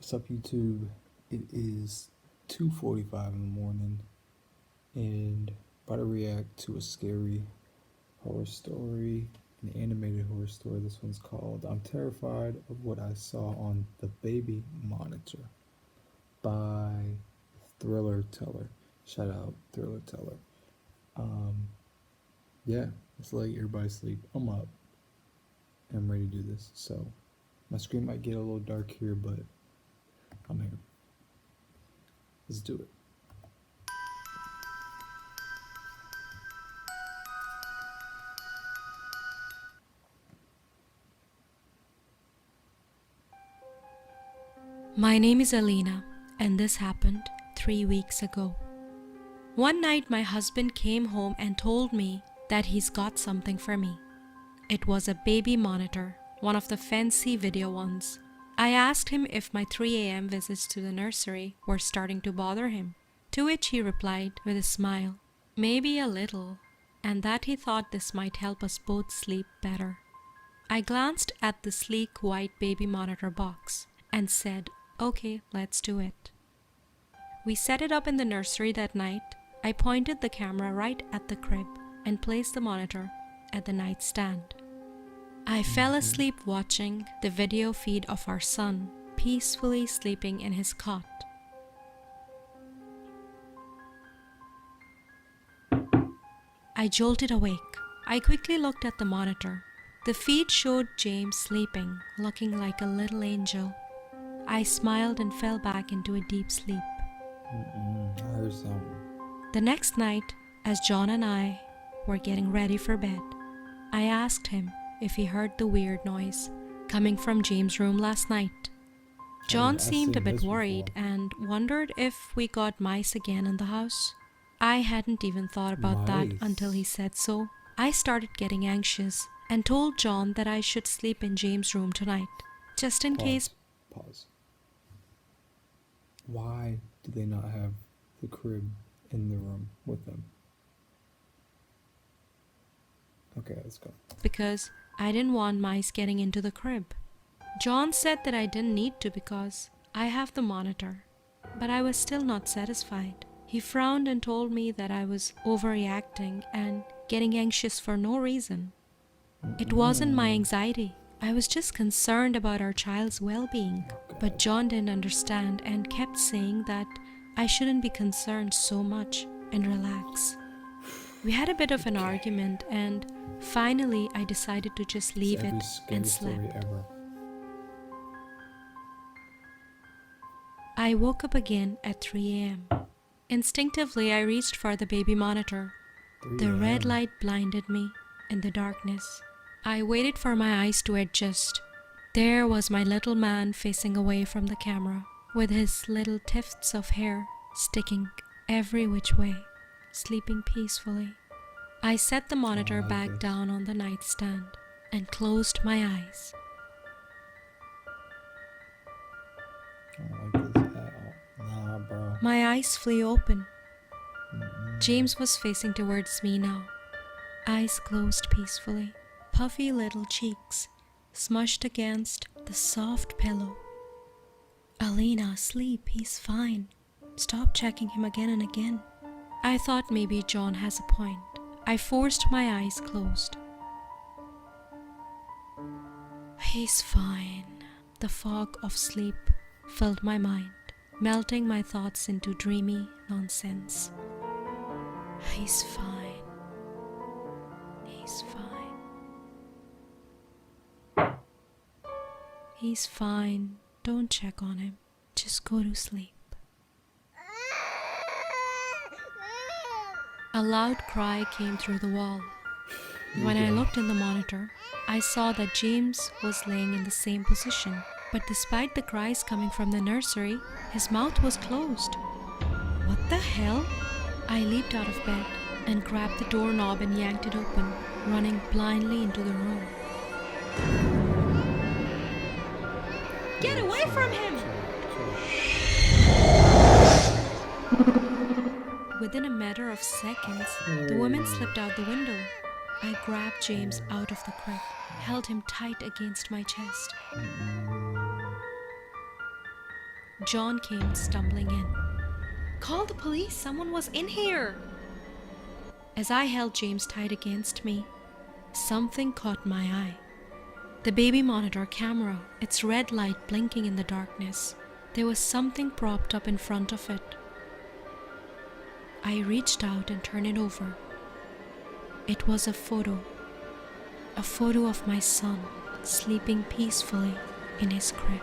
What's up, YouTube? It is 2:45 in the morning, and about to react to a scary horror story, an animated horror story. This one's called "I'm Terrified of What I Saw on the Baby Monitor" by Thriller Teller. Shout out Thriller Teller. Yeah, it's late. Everybody sleep. I'm up. And I'm ready to do this. So my screen might get a little dark here, but I'm here. Let's do it. My name is Alina, and this happened 3 weeks ago. One night, my husband came home and told me that he's got something for me. It was a baby monitor, one of the fancy video ones. I asked him if my 3 a.m. visits to the nursery were starting to bother him, to which he replied with a smile, maybe a little, and that he thought this might help us both sleep better. I glanced at the sleek white baby monitor box and said, okay, let's do it. We set it up in the nursery that night. I pointed the camera right at the crib and placed the monitor at the nightstand. I fell asleep watching the video feed of our son peacefully sleeping in his cot. I jolted awake. I quickly looked at the monitor. The feed showed James sleeping, looking like a little angel. I smiled and fell back into a deep sleep. I heard something. The next night, as John and I were getting ready for bed, I asked him if he heard the weird noise coming from James' room last night. John I've seemed a seen bit this worried before. and wondered if we got mice again in the house. I hadn't even thought about that Mice? until he said so. I started getting anxious and told John that I should sleep in James' room tonight, just in case. Pause. Why do they not have the crib in the room with them? Okay, let's go. Because I didn't want mice getting into the crib. John said that I didn't need to because I have the monitor, but I was still not satisfied. He frowned and told me that I was overreacting and getting anxious for no reason. It wasn't my anxiety. I was just concerned about our child's well-being. But John didn't understand and kept saying that I shouldn't be concerned so much and relax. We had a bit of an argument, and finally I decided to just leave it and slept. Ever. I woke up again at 3 a.m. Instinctively, I reached for the baby monitor. 3 The red a.m.. light blinded me in the darkness. I waited for my eyes to adjust. There was my little man facing away from the camera, with his little tufts of hair sticking every which way, sleeping peacefully. I set the monitor like back this. down on the nightstand and closed my eyes. I don't like this at all. Nah, bro. My eyes flew open. James was facing towards me now, eyes closed peacefully, puffy little cheeks smushed against the soft pillow. Alina, sleep, he's fine. Stop checking him again and again. I thought maybe John has a point. I forced my eyes closed. He's fine. The fog of sleep filled my mind, melting my thoughts into dreamy nonsense. He's fine. He's fine. He's fine. Don't check on him. Just go to sleep. A loud cry came through the wall. When I looked in the monitor, I saw that James was laying in the same position. But despite the cries coming from the nursery, his mouth was closed. What the hell? I leaped out of bed and grabbed the doorknob and yanked it open, running blindly into the room. Get away from him! Within a matter of seconds, the woman slipped out the window. I grabbed James out of the crib, held him tight against my chest. John came stumbling in. "Call the police, someone was in here!" As I held James tight against me, something caught my eye. The baby monitor camera, its red light blinking in the darkness. There was something propped up in front of it. I reached out and turned it over. It was a photo of my son sleeping peacefully in his crib.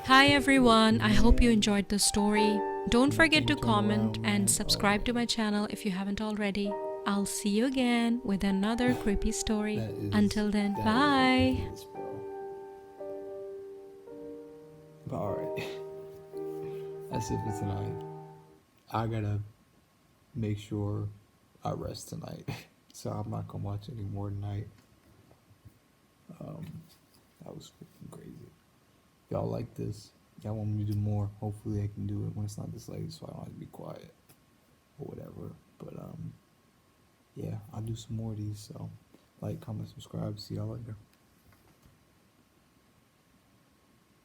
Hi everyone, I hope you enjoyed the story. Don't forget to comment and subscribe to my channel if you haven't already. I'll see you again with another creepy story. Until then, bye. But alright. That's it for tonight. I gotta make sure I rest tonight. So I'm not gonna watch any more tonight. That was freaking crazy. Y'all like this? Y'all want me to do more? Hopefully I can do it when it's not this late, so I don't have to be quiet or whatever. But yeah, I'll do some more of these. So like, comment, subscribe. See y'all later.